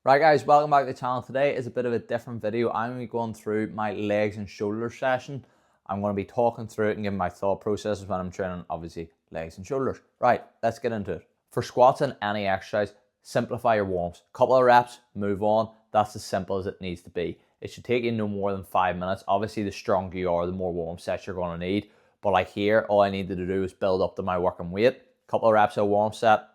Right guys, welcome back to the channel. Today is a bit of a different video. I'm going to be going through my legs and shoulders session. I'm going to be talking through it and giving my thought processes when I'm training, obviously, legs and shoulders. Right, let's get into it. For squats and any exercise, simplify your warm-ups. Couple of reps, move on. That's as simple as it needs to be. It should take you no more than 5 minutes. Obviously, the stronger you are, the more warm sets you're going to need. But like here, all I needed to do was build up to my working weight. Couple of reps of warm set,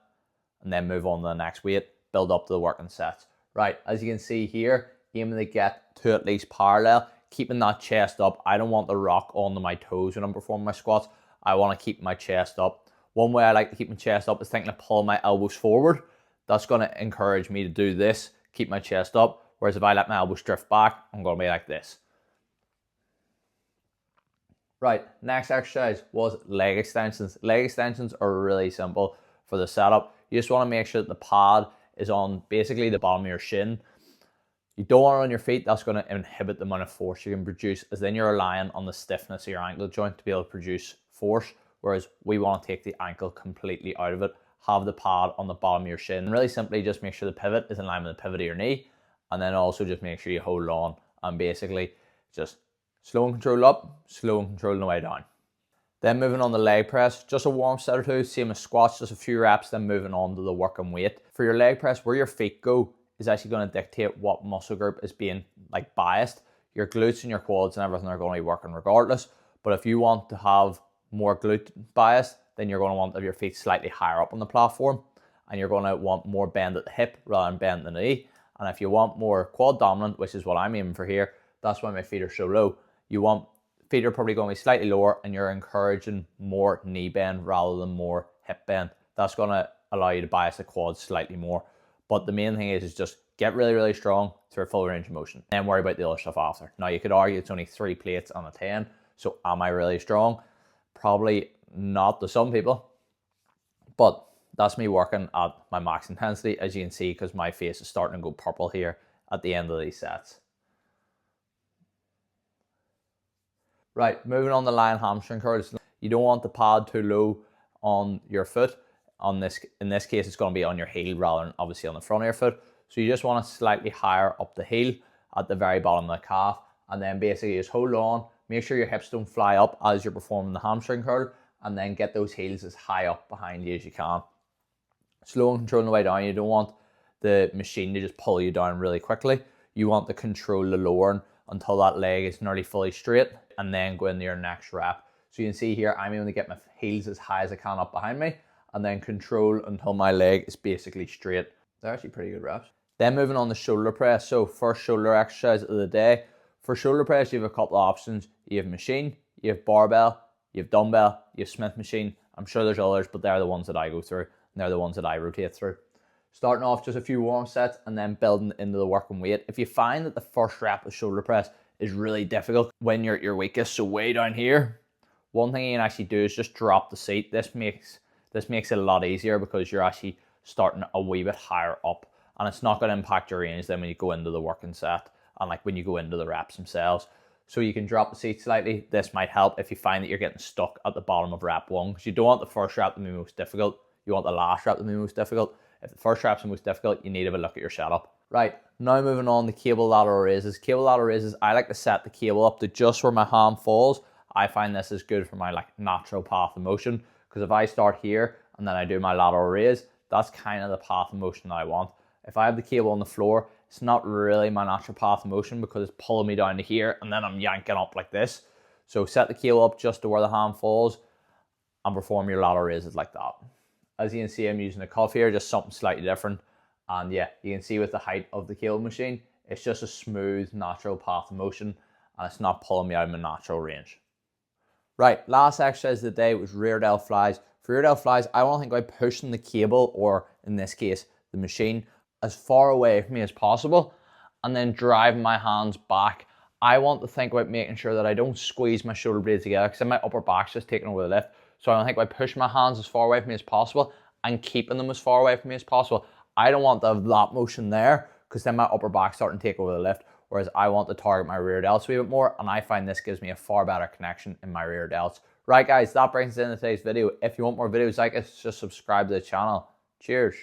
and then move on to the next weight. Build up to the working sets. Right, as you can see here, aiming to get to at least parallel, keeping that chest up. I don't want the rock onto my toes when I'm performing my squats. I want to keep my chest up. One way I like to keep my chest up is thinking of pulling my elbows forward. That's going to encourage me to do this, keep my chest up. Whereas if I let my elbows drift back, I'm going to be like this. Right, next exercise was leg extensions. Leg extensions are really simple for the setup. You just want to make sure that the pad is on basically the bottom of your shin. You don't want it on your feet. That's going to inhibit the amount of force you can produce, as then you're relying on the stiffness of your ankle joint to be able to produce force, whereas we want to take the ankle completely out of it. Have the pad on the bottom of your shin. And really simply just make sure the pivot is in line with the pivot of your knee, and then also just make sure you hold on and basically just slow and control up, slow and control the way down. Then moving on to leg press, just a warm set or two, same as squats, just a few reps, then moving on to the working weight. For your leg press, where your feet go is actually going to dictate what muscle group is being biased. Your glutes and your quads and everything are going to be working regardless. But if you want to have more glute bias, then you're going to want to have your feet slightly higher up on the platform, and you're going to want more bend at the hip rather than bend at the knee. And if you want more quad dominant, which is what I'm aiming for here, that's why my feet are so low. You want feet are probably going to be slightly lower, and you're encouraging more knee bend rather than more hip bend. That's going to allow you to bias the quads slightly more. But the main thing is just get really, really strong through a full range of motion, and worry about the other stuff after. Now, you could argue it's only 3 plates on a 10, so am I really strong? Probably not to some people, but that's me working at my max intensity, as you can see, because my face is starting to go purple here at the end of these sets. Right, moving on to lying hamstring curls. You don't want the pad too low on your foot. In this case, it's going to be on your heel rather than obviously on the front of your foot. So you just want it slightly higher up the heel at the very bottom of the calf. And then basically just hold on, make sure your hips don't fly up as you're performing the hamstring curl, and then get those heels as high up behind you as you can. Slow and controlling the way down. You don't want the machine to just pull you down really quickly. You want to control the lowering until that leg is nearly fully straight, and then go into your next rep. So you can see here, I'm able to get my heels as high as I can up behind me, and then control until my leg is basically straight. They're actually pretty good reps. Then moving on to shoulder press. So first shoulder exercise of the day. For shoulder press, you have a couple of options. You have machine, you have barbell, you have dumbbell, you have Smith machine. I'm sure there's others, but they're the ones that I go through, and they're the ones that I rotate through. Starting off just a few warm sets and then building into the working weight. If you find that the first rep of shoulder press is really difficult when you're at your weakest, so way down here, one thing you can actually do is just drop the seat. This makes it a lot easier because you're actually starting a wee bit higher up, and it's not going to impact your range then when you go into the working set and when you go into the reps themselves. So you can drop the seat slightly. This might help if you find that you're getting stuck at the bottom of rep 1, because you don't want the first rep to be most difficult. You want the last rep to be most difficult. If the first rep's the most difficult, you need to have a look at your setup. Right, now moving on to cable lateral raises. Cable lateral raises, I like to set the cable up to just where my hand falls. I find this is good for my natural path of motion, because if I start here and then I do my lateral raise, that's kind of the path of motion that I want. If I have the cable on the floor, it's not really my natural path of motion because it's pulling me down to here and then I'm yanking up like this. So set the cable up just to where the hand falls and perform your lateral raises like that. As you can see, I'm using a cuff here, just something slightly different. And yeah, you can see with the height of the cable machine, it's just a smooth, natural path of motion, and it's not pulling me out of my natural range. Right, last exercise of the day was rear delt flies. For rear delt flies, I want to think about pushing the cable, or in this case, the machine, as far away from me as possible, and then driving my hands back. I want to think about making sure that I don't squeeze my shoulder blades together, because then my upper back's just taking over the lift. So I want to think about pushing my hands as far away from me as possible and keeping them as far away from me as possible. I don't want to have that motion there, because then my upper back's starting to take over the lift, whereas I want to target my rear delts a wee bit more, and I find this gives me a far better connection in my rear delts. Right guys, that brings us into today's video. If you want more videos like this, just subscribe to the channel. Cheers.